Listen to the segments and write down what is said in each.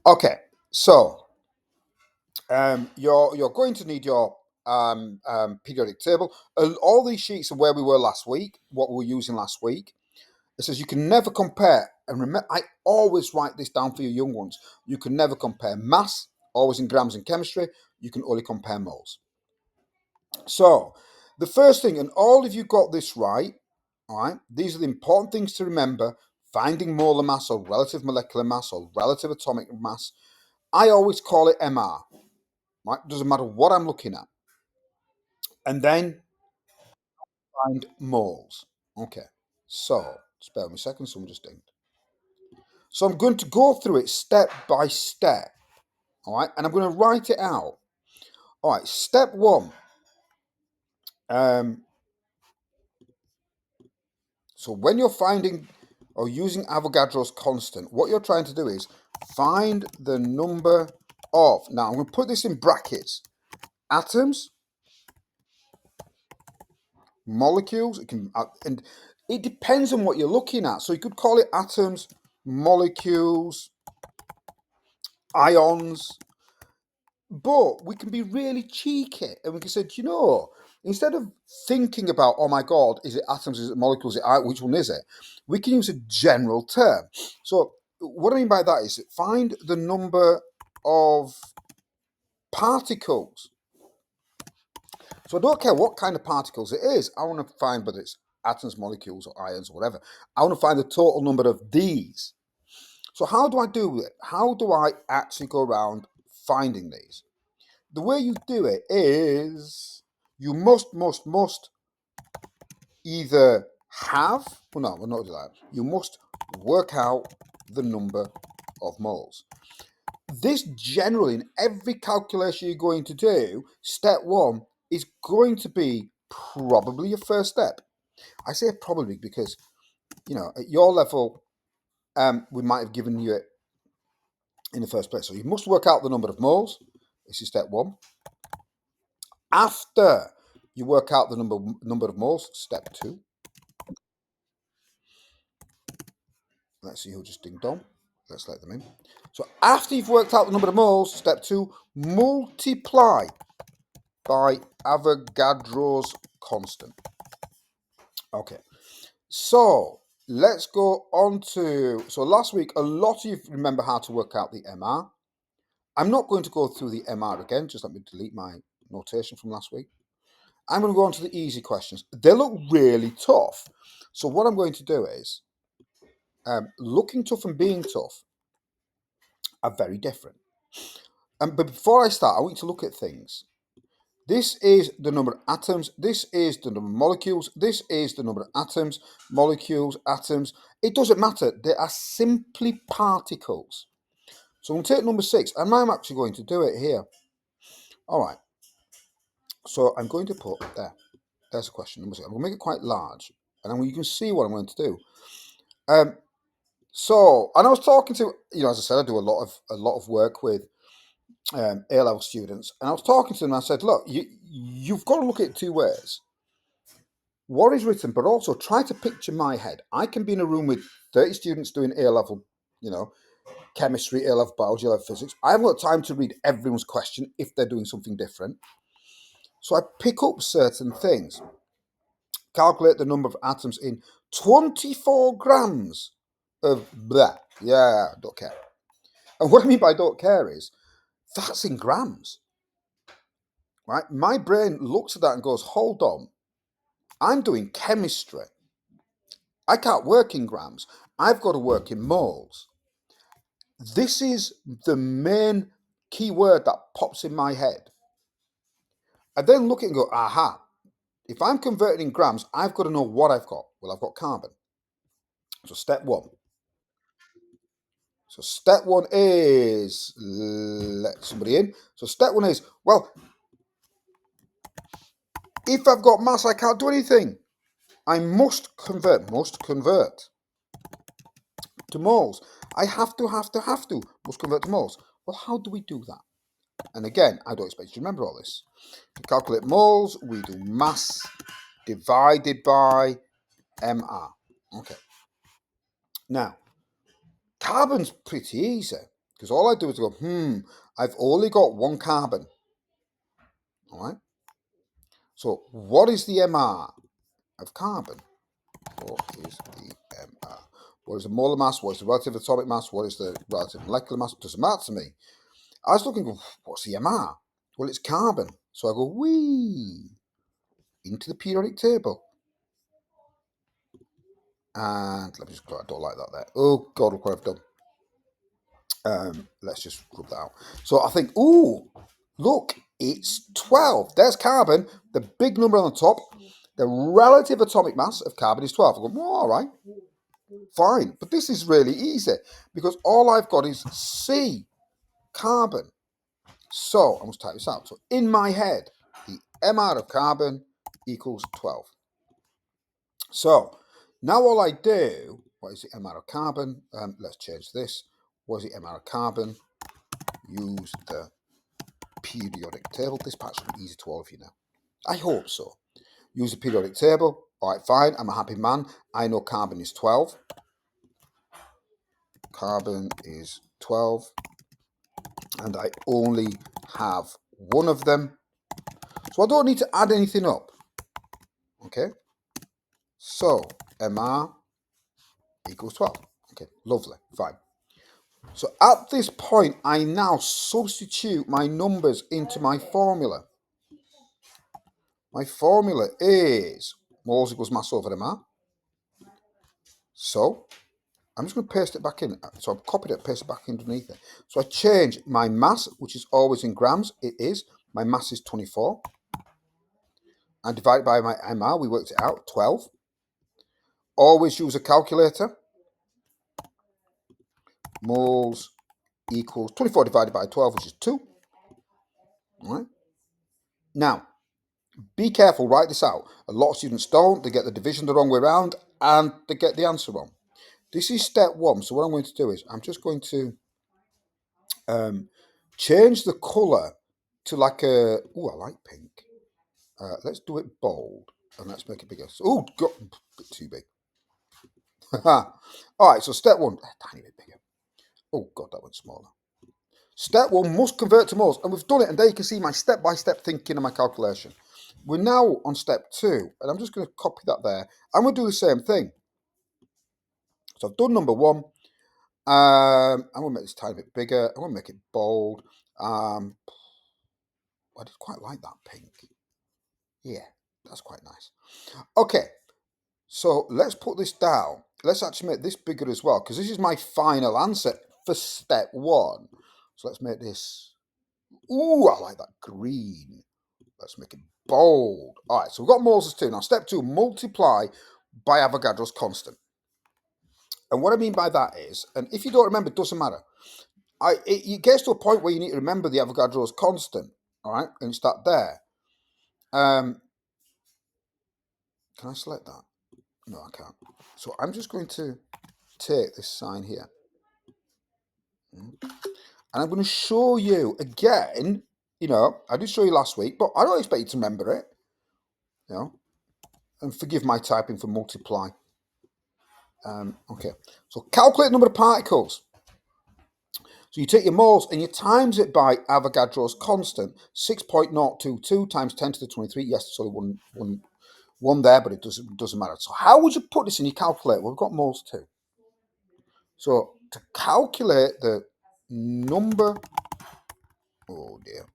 Okay, so you're going to need your periodic table. All these sheets are where we were last week, what we were using last week. It says you can never compare, and remember, I always write this down for your young ones. You can never compare mass, always in grams in chemistry. You can only compare moles. So, the first thing, and all of you got this right, all right, these are the important things to remember: finding molar mass or relative molecular mass or relative atomic mass. I always call it MR, right? Doesn't matter what I'm looking at. And then find moles. Okay, so, spare me a second, someone just dinged. So I'm going to go through it step by step, all right, and I'm going to write it out. All right, step one. Um, so when you're finding or using Avogadro's constant, what you're trying to do is find the number of. Now I'm going to put this in brackets: atoms, molecules. It can, and it depends on what you're looking at. So you could call it atoms, molecules, ions. But we can be really cheeky and we can say, do you know, instead of thinking about, oh my God, is it atoms, is it molecules, which one is it? We can use a general term. So, what I mean by that is find the number of particles. So, I don't care what kind of particles it is. I want to find whether it's atoms, molecules, or ions, or whatever. I want to find the total number of these. So, how do I do it? How do I actually go around finding these? The way you do it is you must either have, well, no, we're not doing that. You must work out the number of moles. This generally, in every calculation you're going to do, step one is going to be probably your first step. I say probably because, you know, at your level, we might have given you it in the first place. So you must work out the number of moles. This is step one. After you work out the number of moles, step two. Let's see who just dinged on. Let's let them in. So after you've worked out the number of moles, step two, multiply by Avogadro's constant. Okay, so let's go on to, so last week, a lot of you remember how to work out the MR. I'm not going to go through the MR again, just let me delete my notation from last week. I'm going to go on to the easy questions. They look really tough. So what I'm going to do is, looking tough and being tough are very different. But before I start, I want you to look at things. This is the number of atoms. This is the number of molecules. This is the number of atoms, molecules, atoms. It doesn't matter. They are simply particles. So I'm going to take number 6, and I'm actually going to do it here. All right. So I'm going to put there. There's a question number 6. I'm going to make it quite large, and then you can see what I'm going to do. So, and I was talking to, you know, as I said, I do a lot of work with A-level students, and I was talking to them and I said, look, you've got to look at it two ways. What is written, but also try to picture my head. I can be in a room with 30 students doing A-level, you know, chemistry, A-level biology, A-level physics. I haven't got time to read everyone's question if they're doing something different. So I pick up certain things. Calculate the number of atoms in 24 grams of blah. Yeah, don't care. And what I mean by don't care is, that's in grams. Right? My brain looks at that and goes, hold on, I'm doing chemistry. I can't work in grams. I've got to work in moles. This is the main key word that pops in my head. I then look at it and go, aha, if I'm converting in grams, I've got to know what I've got. Well, I've got carbon. So step one. So step one is, let somebody in. So step one is, well, if I've got mass, I can't do anything. I must convert to moles. I have to, must convert to moles. Well, how do we do that? And again, I don't expect you to remember all this. To calculate moles, we do mass divided by MR. Okay. Now, Carbon's pretty easy, because all I do is go, I've only got one carbon. All right. So what is the MR of carbon? What is the MR? What is the molar mass? What is the relative atomic mass? What is the relative molecular mass? It doesn't matter to me. I was looking, what's the MR? Well, it's carbon. So I go, whee, into the periodic table. And let me just, I don't like that there. Oh, God, look what I've done. Let's just rub that out. So I think, ooh, look, it's 12. There's carbon, the big number on the top. The relative atomic mass of carbon is 12. I go, well, all right, fine. But this is really easy because all I've got is C, carbon. So I must type this out. So in my head, the MR of carbon equals 12. So now all I do, what is the MR of carbon? Let's change this. What is the MR of carbon? Use the periodic table. This part should be easy to all of you now. I hope so. Use the periodic table. All right, fine. I'm a happy man. I know carbon is 12. Carbon is 12. And I only have one of them. So I don't need to add anything up. Okay. So MR equals 12. Okay, lovely. Fine. So at this point, I now substitute my numbers into my formula. My formula is moles equals mass over MR. So I'm just going to paste it back in. So I've copied it, pasted it back underneath it. So I change my mass, which is always in grams. It is. My mass is 24. And divided by my MR, we worked it out, 12. Always use a calculator. Moles equals 24 divided by 12, which is 2. All right. Now, be careful, write this out. A lot of students don't. They get the division the wrong way around and they get the answer wrong. This is step 1. So what I'm going to do is I'm just going to change the colour to like a... Oh, I like pink. Let's do it bold and let's make it bigger. Oh, got a bit too big. All right, so step 1, a tiny bit bigger. Oh, God, that went smaller. Step 1 must convert to moles. And we've done it, and there you can see my step-by-step thinking and my calculation. We're now on step 2, and I'm just going to copy that there. I'm going to do the same thing. So I've done number 1. I'm going to make this a tiny bit bigger. I'm going to make it bold. I did quite like that pink. Yeah, that's quite nice. Okay, so let's put this down. Let's actually make this bigger as well, because this is my final answer for step 1. So let's make this... Ooh, I like that green. Let's make it bold. All right, so we've got moles as 2. Now, step 2, multiply by Avogadro's constant. And what I mean by that is, and if you don't remember, it doesn't matter. It gets to a point where you need to remember the Avogadro's constant, all right, and start there. Can I select that? No, I can't. So I'm just going to take this sign here. And I'm going to show you again, I did show you last week, but I don't expect you to remember it, and forgive my typing for multiply. Okay, so calculate the number of particles. So you take your moles and you times it by Avogadro's constant, 6.022 times 10 to the 23. Yes, there's only one there, but it doesn't matter. So how would you put this in your calculator? Well, we've got moles too. So to calculate the number, oh dear,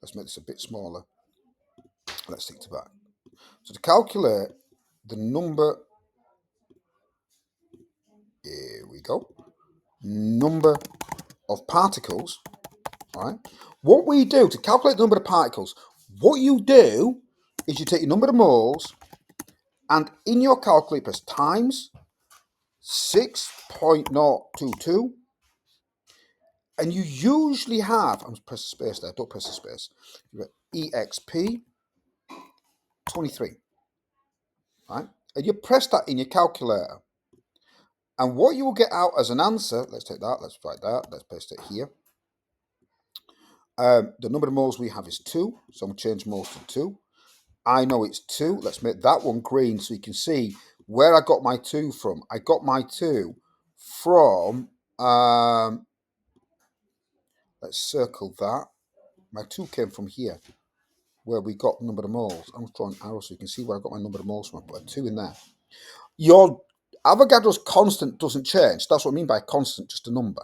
let's make this a bit smaller. Let's stick to that. So to calculate the number, here we go, number of particles, all right? What we do to calculate the number of particles, what you do is you take your number of moles and in your calculator press times 6.022, and you usually have, I'm press the space there, don't press the space, you've got EXP 23, right? And you press that in your calculator. And what you will get out as an answer, let's take that, let's write that, let's paste it here. The number of moles we have is 2, so I'm going to change moles to 2. I know it's 2. Let's make that one green so you can see where I got my 2 from. I got my 2 from, let's circle that. My 2 came from here, where we got the number of moles. I'm drawing an arrow so you can see where I got my number of moles from. I put a 2 in there. Your Avogadro's constant doesn't change. That's what I mean by constant, just a number.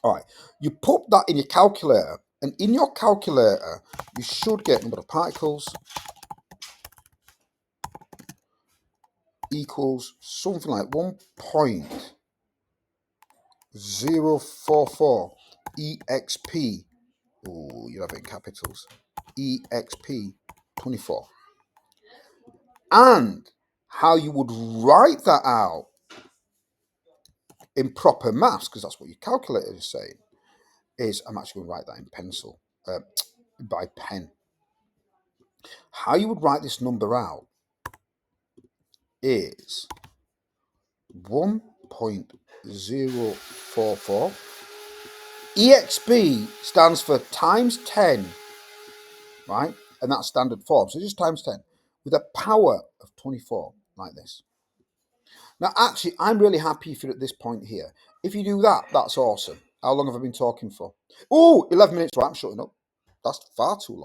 All right, you put that in your calculator, and in your calculator, you should get number of particles equals something like 1.044 exp. Oh, you have it in capitals. exp 24. And how you would write that out in proper maths, because that's what your calculator is saying, is I'm actually going to write that in pencil, by pen. How you would write this number out is 1.044. EXP stands for times 10, right? And that's standard form. So just times 10 with a power of 24, like this. Now, actually, I'm really happy if you're at this point here. If you do that, that's awesome. How long have I been talking for? Oh, 11 minutes. Right, I'm shutting up. That's far too long.